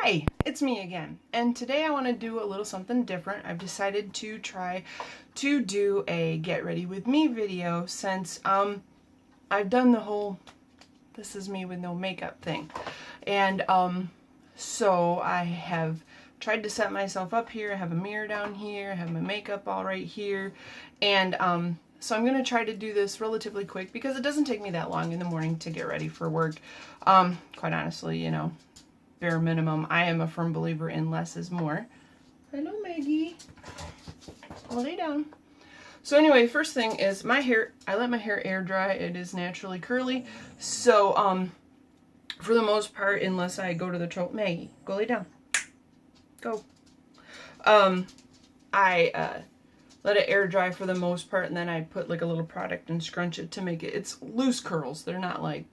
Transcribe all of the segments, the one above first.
Hi, it's me again, and today I want to do a little something different. I've decided to try to do a get ready with me video since I've done the whole this is me with no makeup thing. And so I have tried to set myself up here. I have a mirror down here, I have my makeup all right here, and so I'm going to try to do this relatively quick because it doesn't take me that long in the morning to get ready for work. Quite honestly, you know, bare minimum. I am a firm believer in less is more. Hello, Maggie. Lay down. So anyway, first thing is my hair. I let my hair air dry. It is naturally curly. So for the most part, unless I go to the Maggie, go lay down. Go. I let it air dry for the most part, and then I put like a little product and scrunch it to make it. It's loose curls. They're not like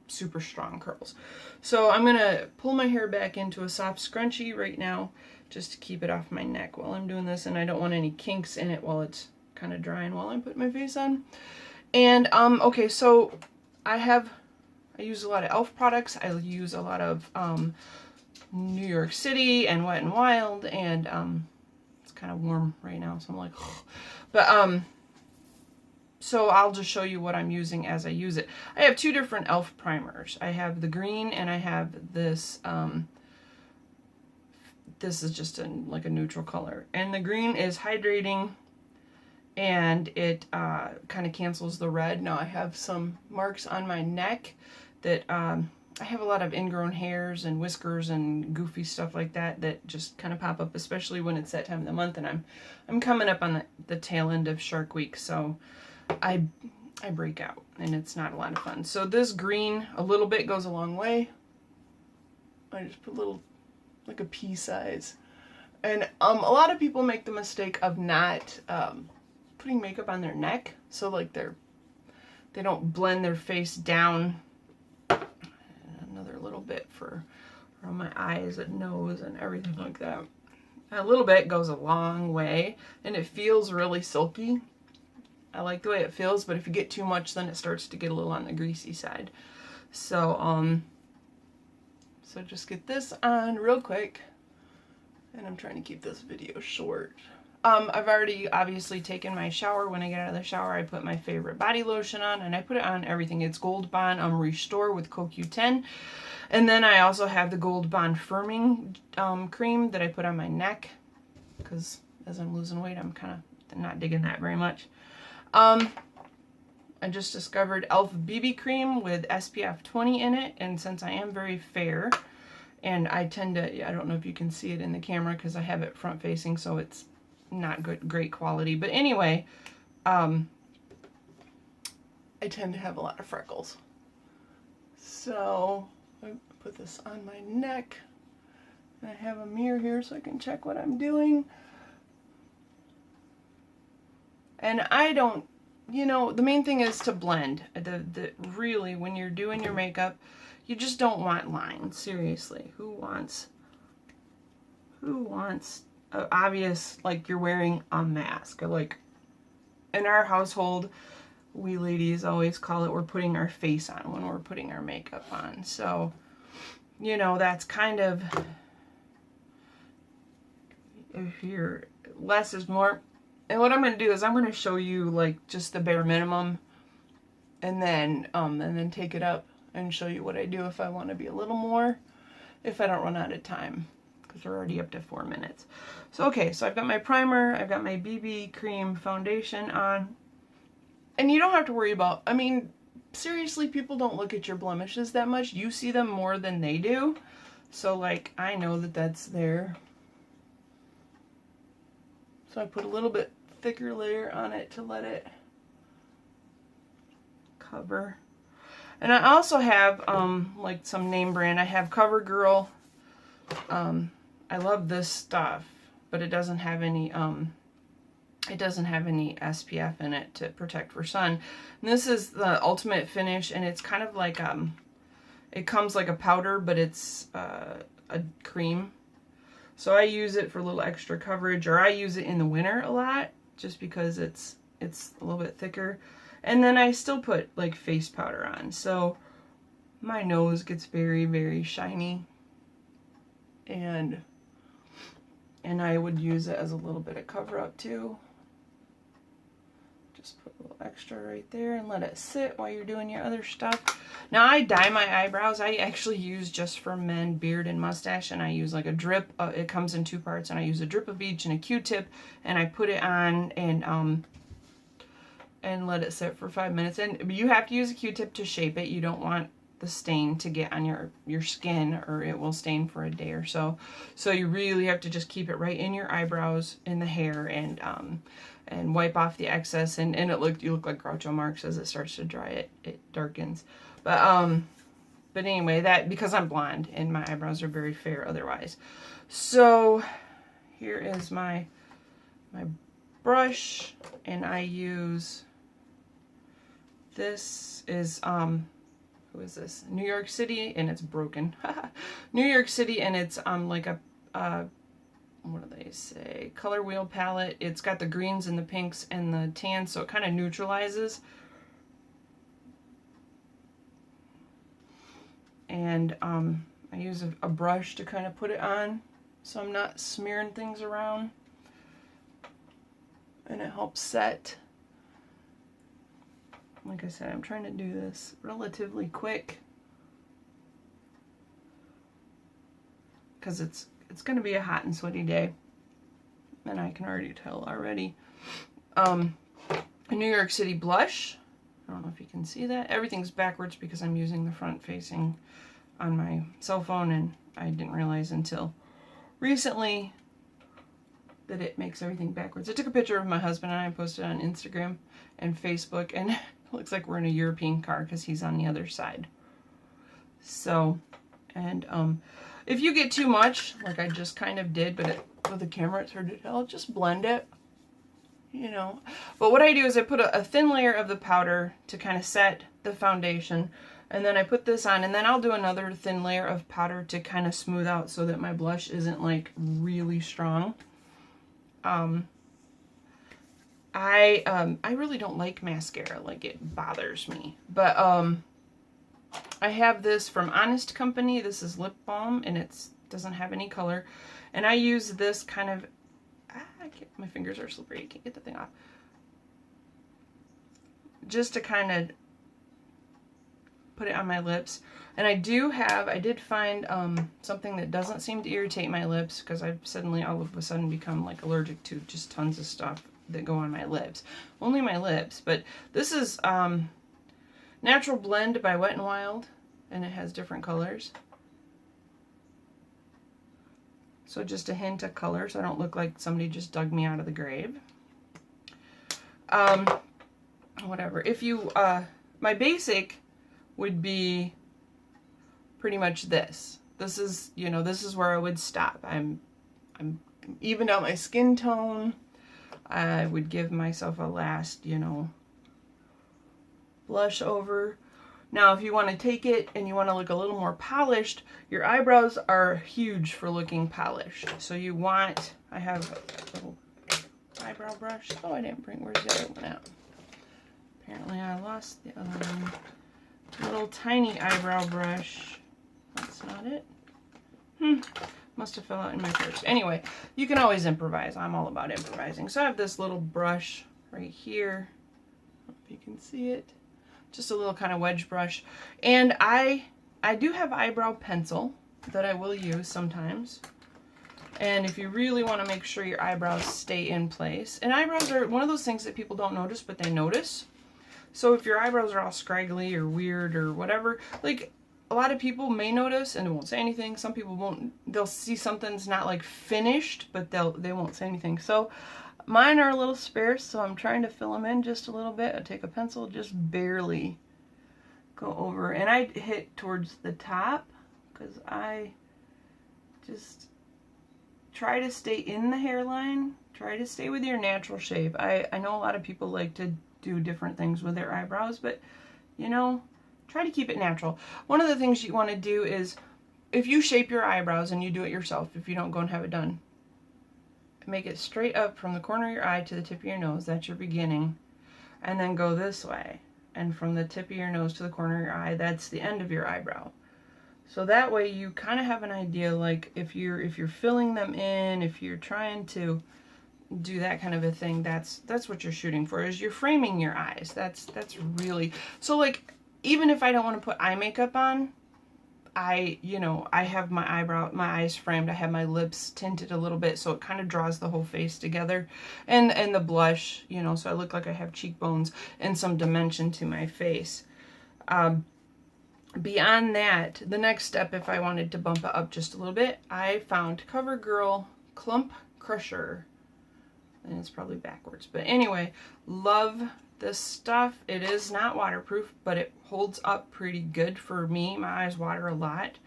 super strong curls. So I'm gonna pull my hair back into a soft scrunchie right now just to keep it off my neck while I'm doing this, and I don't want any kinks in it while it's kind of drying while I'm putting my face on. And okay, so I use a lot of e.l.f. products. I use a lot of New York City and Wet n Wild, and it's kind of warm right now, so I'm like but so I'll just show you what I'm using as I use it. I have two different e.l.f. primers. I have the green, and I have this this is just like a neutral color, and the green is hydrating, and it kind of cancels the red. Now I have some marks on my neck that I have a lot of ingrown hairs and whiskers and goofy stuff like that that just kind of pop up, especially when it's that time of the month, and I'm coming up on the tail end of Shark Week, so I break out, and it's not a lot of fun. So this green, a little bit goes a long way. I just put a little, like a pea size. And a lot of people make the mistake of not putting makeup on their neck, so like they don't blend their face down. Another little bit for around my eyes and nose and everything like that. A little bit goes a long way, and it feels really silky. I like the way it feels, but if you get too much, then it starts to get a little on the greasy side. So so just get this on real quick, and I'm trying to keep this video short. I've already obviously taken my shower. When I get out of the shower, I put my favorite body lotion on, and I put it on everything. It's Gold Bond Restore with CoQ10. And then I also have the Gold Bond Firming cream that I put on my neck, because as I'm losing weight, I'm kind of not digging that very much. I just discovered e.l.f. BB cream with SPF 20 in it, and since I am very fair, and I tend to, I don't know if you can see it in the camera because I have it front facing, so it's not great quality, but anyway, I tend to have a lot of freckles. So I put this on my neck, and I have a mirror here so I can check what I'm doing. And I don't, you know, the main thing is to blend. Really, when you're doing your makeup, you just don't want lines. Seriously, who wants obvious, like you're wearing a mask? Or like in our household, we ladies always call it we're putting our face on when we're putting our makeup on. So, you know, that's kind of, if you're less is more. And what I'm going to do is I'm going to show you like just the bare minimum, and then take it up and show you what I do if I want to be a little more, if I don't run out of time, because we're already up to 4 minutes. So okay, so I've got my primer, I've got my BB cream foundation on, and you don't have to worry about, I mean, seriously, people don't look at your blemishes that much. You see them more than they do. So like, I know that that's there. So I put a little bit thicker layer on it to let it cover. And I also have like some name brand. I have CoverGirl. I love this stuff, but it doesn't have any SPF in it to protect for sun. And this is the Ultimate Finish, and it's kind of like it comes like a powder, but it's a cream. So I use it for a little extra coverage, or I use it in the winter a lot just because it's a little bit thicker. And then I still put like face powder on, so my nose gets very, very shiny. and I would use it as a little bit of cover up too. Just put a little extra right there and let it sit while you're doing your other stuff. Now I dye my eyebrows. I actually use just for men, beard and mustache, and I use like a drip. It comes in 2 parts, and I use a drip of each and a Q-tip, and I put it on and let it sit for 5 minutes. And you have to use a Q-tip to shape it. You don't want the stain to get on your skin, or it will stain for a day or so. So you really have to just keep it right in your eyebrows, in the hair, and wipe off the excess. And you look like Groucho Marx as it starts to dry. It darkens. But anyway, that, because I'm blonde and my eyebrows are very fair otherwise. So here is my brush, and I use, this is who is this? New York City, and it's broken. New York City, and it's like a what do they say? Color wheel palette. It's got the greens and the pinks and the tans, so it kind of neutralizes. And I use a brush to kind of put it on, so I'm not smearing things around. And it helps set. Like I said, I'm trying to do this relatively quick, because it's going to be a hot and sweaty day, and I can already tell already. A New York City blush. I don't know if you can see that. Everything's backwards because I'm using the front facing on my cell phone, and I didn't realize until recently that it makes everything backwards. I took a picture of my husband and I posted it on Instagram and Facebook, and it looks like we're in a European car because he's on the other side. So, and if you get too much, like I just kind of did, but with the camera it's hard to tell, just blend it, you know. But what I do is I put a thin layer of the powder to kind of set the foundation, and then I put this on, and then I'll do another thin layer of powder to kind of smooth out so that my blush isn't like really strong. I really don't like mascara, like it bothers me, but I have this from Honest Company. This is lip balm, and it doesn't have any color, and I use this kind of, my fingers are slippery, I can't get the thing off, just to kind of put it on my lips. And I did find something that doesn't seem to irritate my lips, because I've suddenly all of a sudden become like allergic to just tons of stuff that go on my lips. Only my lips, but this is Natural Blend by Wet n Wild, and it has different colors. So just a hint of color, so I don't look like somebody just dug me out of the grave. Whatever. If you, my basic would be pretty much this. This is, you know, this is where I would stop. I'm evened out my skin tone. I would give myself a last, you know, blush over. Now, if you want to take it and you want to look a little more polished, your eyebrows are huge for looking polished. So you want, I have a little eyebrow brush. Oh, I didn't bring, where's the other one out? Apparently I lost the other one. A little tiny eyebrow brush. That's not it. Must have fell out in my purse. Anyway, you can always improvise. I'm all about improvising. So I have this little brush right here. I don't know if you can see it. Just a little kind of wedge brush. And I do have eyebrow pencil that I will use sometimes. And if you really want to make sure your eyebrows stay in place. And eyebrows are one of those things that people don't notice, but they notice. So if your eyebrows are all scraggly or weird or whatever, like, a lot of people may notice and won't say anything. Some people won't. They'll see something's not like finished, but they won't say anything. So mine are a little sparse, so I'm trying to fill them in just a little bit. I take a pencil, just barely go over, and I hit towards the top because I just try to stay in the hairline. Try to stay with your natural shape. I know a lot of people like to do different things with their eyebrows, but you know, try to keep it natural. One of the things you want to do is, if you shape your eyebrows and you do it yourself, if you don't go and have it done, make it straight up from the corner of your eye to the tip of your nose. That's your beginning. And then go this way. And from the tip of your nose to the corner of your eye, that's the end of your eyebrow. So that way you kind of have an idea, like if you're filling them in, if you're trying to do that kind of a thing, that's what you're shooting for, is you're framing your eyes. That's really, so like, even if I don't want to put eye makeup on, I have my eyes framed, I have my lips tinted a little bit, so it kind of draws the whole face together, and the blush, so I look like I have cheekbones and some dimension to my face. Beyond that, the next step, if I wanted to bump it up just a little bit, I found CoverGirl Clump Crusher. And it's probably backwards. But anyway, love this stuff. It is not waterproof, but it holds up pretty good for me. My eyes water a lot,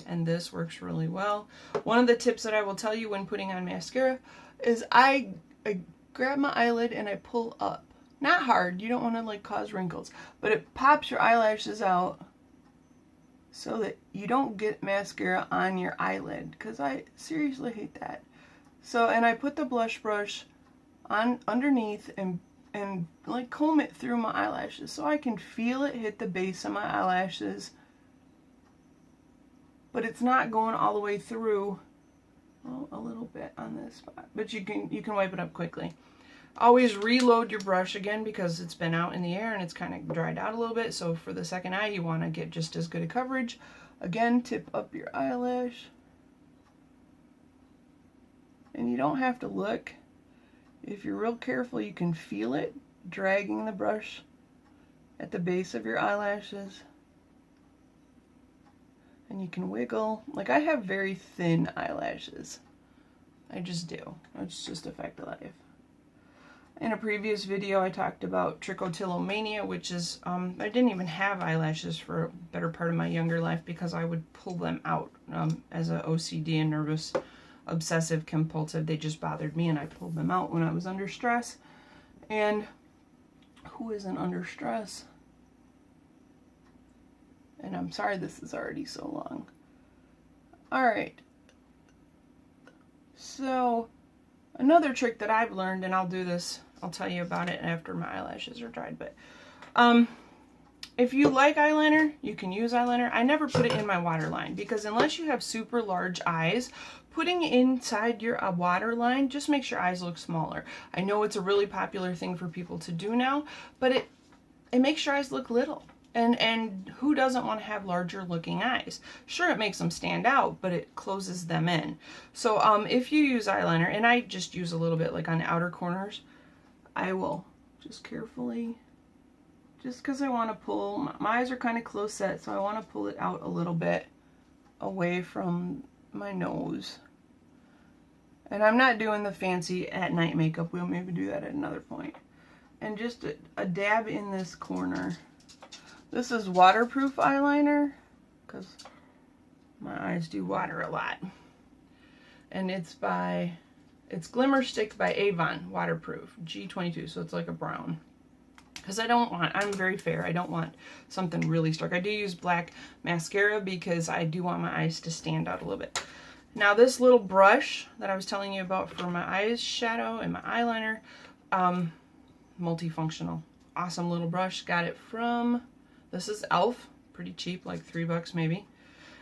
and this works really well. One of the tips that I will tell you when putting on mascara is I grab my eyelid and I pull up. Not hard. You don't want to like cause wrinkles, but it pops your eyelashes out so that you don't get mascara on your eyelid, because I seriously hate that. So, and I put the blush brush on underneath and like comb it through my eyelashes so I can feel it hit the base of my eyelashes, but it's not going all the way through. Well, a little bit on this spot, but you can wipe it up quickly. Always reload your brush again, because it's been out in the air and it's kind of dried out a little bit. So for the second eye, you want to get just as good a coverage. Again, tip up your eyelash. And you don't have to look. If you're real careful, you can feel it dragging the brush at the base of your eyelashes. And you can wiggle. Like, I have very thin eyelashes. I just do. It's just a fact of life. In a previous video, I talked about trichotillomania, which is, I didn't even have eyelashes for a better part of my younger life because I would pull them out as a OCD and nervous obsessive compulsive. They just bothered me, and I pulled them out when I was under stress. And who isn't under stress? And I'm sorry this is already so long. Alright. So, another trick that I've learned, and I'll do this, I'll tell you about it after my eyelashes are dried, but if you like eyeliner, you can use eyeliner. I never put it in my waterline, because unless you have super large eyes, putting inside your waterline just makes your eyes look smaller. I know it's a really popular thing for people to do now, but it makes your eyes look little. And who doesn't want to have larger looking eyes? Sure, it makes them stand out, but it closes them in. So if you use eyeliner, and I just use a little bit like on the outer corners, I will just carefully, just because I want to pull, my eyes are kind of close set, so I want to pull it out a little bit away from my nose. And I'm not doing the fancy at night makeup. We'll maybe do that at another point. And just a dab in this corner. This is waterproof eyeliner, because my eyes do water a lot. And it's Glimmer Stick by Avon, waterproof, G22, so it's like a brown. Because I'm very fair, I don't want something really stark. I do use black mascara because I do want my eyes to stand out a little bit. Now this little brush that I was telling you about for my eyes shadow and my eyeliner, multifunctional, awesome little brush. Got it from, this is e.l.f., pretty cheap, like $3 maybe.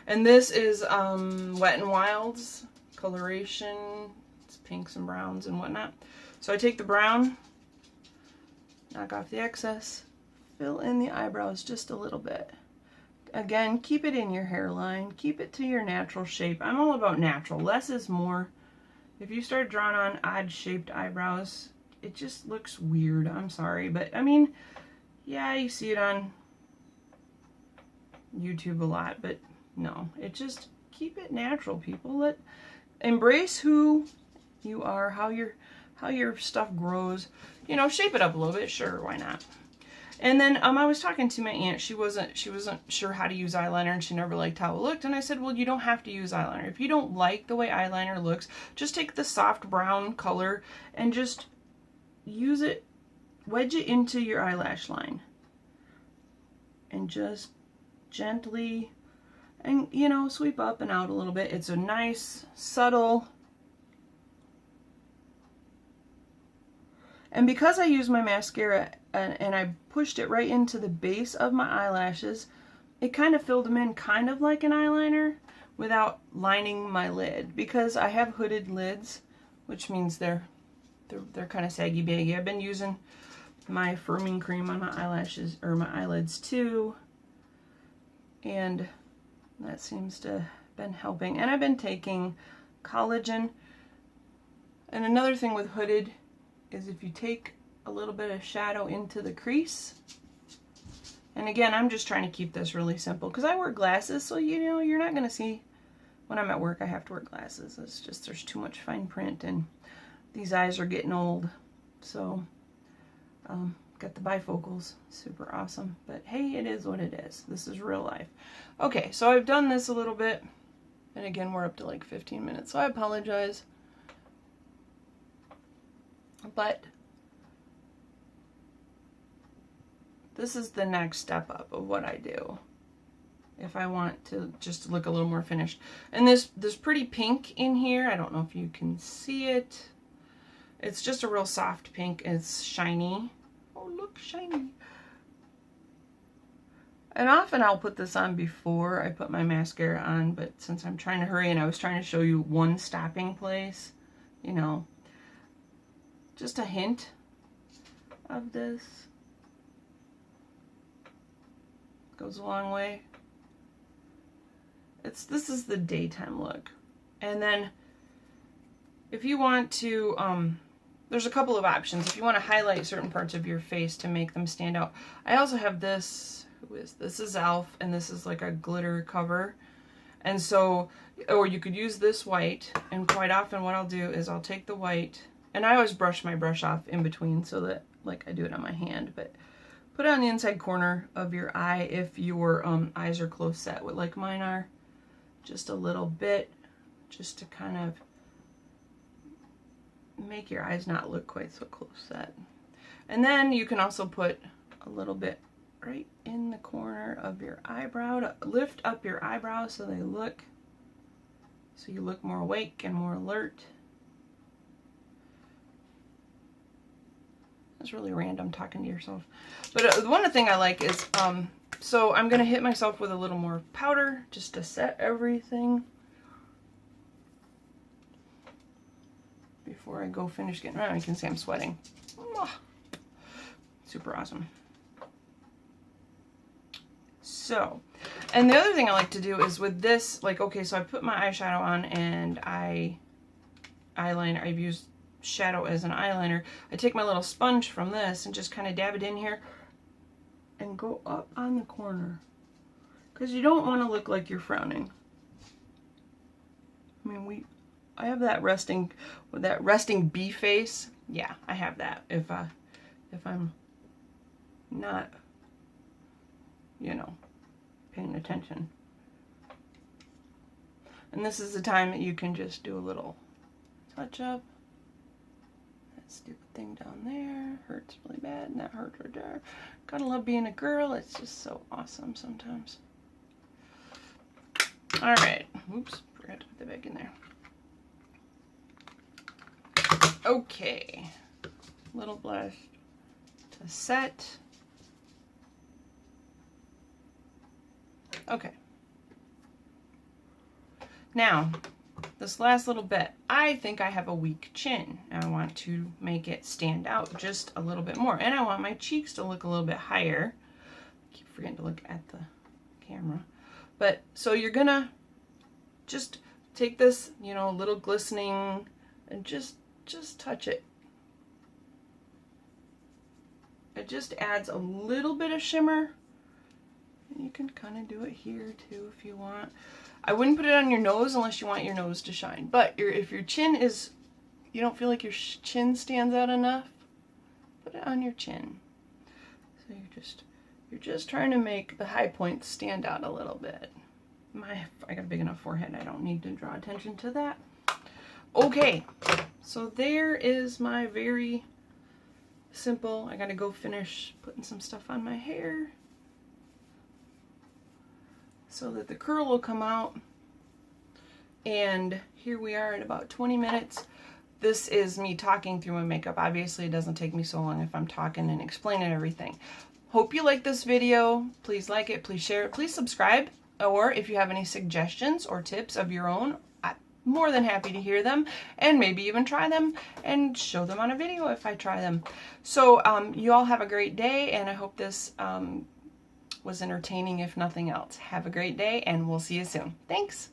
And this is Wet n Wild's coloration. It's pinks and browns and whatnot. So I take the brown, knock off the excess, fill in the eyebrows just a little bit. Again, keep it in your hairline, keep it to your natural shape. I'm all about natural, less is more. If you start drawing on odd shaped eyebrows, it just looks weird, I'm sorry. But I mean, yeah, you see it on YouTube a lot, but no, it just, keep it natural, people. Embrace who you are, how your stuff grows. You know, shape it up a little bit, sure, why not? And then I was talking to my aunt. She wasn't sure how to use eyeliner, and she never liked how it looked. And I said, well, you don't have to use eyeliner. If you don't like the way eyeliner looks, just take the soft brown color and just use it, wedge it into your eyelash line. And just gently, and you know, sweep up and out a little bit. It's a nice, subtle. And because I use my mascara and I pushed it right into the base of my eyelashes, it kind of filled them in kind of like an eyeliner without lining my lid, because I have hooded lids, which means they're kind of saggy baggy. I've been using my firming cream on my eyelashes, or my eyelids too, and that seems to have been helping. And I've been taking collagen. And another thing with hooded is if you take a little bit of shadow into the crease, and again, I'm just trying to keep this really simple because I wear glasses, so you know, you're not going to see, when I'm at work I have to wear glasses. It's just, there's too much fine print and these eyes are getting old. So got the bifocals, super awesome, but hey, it is what it is. This is real life. Okay, so I've done this a little bit, and again, we're up to like 15 minutes, so I apologize. But this is the next step up of what I do if I want to just look a little more finished. And this pretty pink in here, I don't know if you can see it. It's just a real soft pink. It's shiny. Oh, look, shiny. And often I'll put this on before I put my mascara on, but since I'm trying to hurry and I was trying to show you one stopping place, you know, just a hint of this goes a long way. This is the daytime look. And then if you want to, there's a couple of options. If you want to highlight certain parts of your face to make them stand out. I also have this, this is e.l.f. and this is like a glitter cover. And so, or you could use this white, and quite often what I'll do is I'll take the white, and I always brush my brush off in between so that, like, I do it on my hand, but put it on the inside corner of your eye if your eyes are close set, like mine are. Just a little bit, just to kind of make your eyes not look quite so close set. And then you can also put a little bit right in the corner of your eyebrow to lift up your eyebrows so you look more awake and more alert. It's really random talking to yourself. But one thing I like is, so I'm going to hit myself with a little more powder just to set everything before I go finish getting around. You can see I'm sweating. Super awesome. So, and the other thing I like to do is with this, like, okay, so I put my eyeshadow on and eyeliner, I've used shadow as an eyeliner. I take my little sponge from this and just kind of dab it in here and go up on the corner, because you don't want to look like you're frowning. I mean, I have that resting bee face. Yeah, I have that if I'm not, you know, paying attention. And this is the time that you can just do a little touch up. That stupid thing down there hurts really bad, and that hurts right there. Gotta love being a girl. It's just so awesome sometimes. All right. Oops, forgot to put the bag in there. Okay. Little blush to set. Okay. Now, this last little bit, I think I have a weak chin. I want to make it stand out just a little bit more. And I want my cheeks to look a little bit higher. I keep forgetting to look at the camera. But, so you're gonna just take this, you know, little glistening, and just touch it. It just adds a little bit of shimmer. And you can kind of do it here too if you want. I wouldn't put it on your nose unless you want your nose to shine. But if your chin is, you don't feel like your chin stands out enough, put it on your chin. So you're just trying to make the high points stand out a little bit. I got a big enough forehead. I don't need to draw attention to that. Okay, so there is my very simple. I gotta go finish putting some stuff on my hair so that the curl will come out. And here we are at about 20 minutes. This is me talking through my makeup. Obviously, it doesn't take me so long if I'm talking and explaining everything. hope you like this video. Please like it, please share it, please subscribe. Or if you have any suggestions or tips of your own, I'm more than happy to hear them and maybe even try them and show them on a video if I try them. So you all have a great day, and I hope this was entertaining if nothing else. Have a great day, and we'll see you soon. Thanks.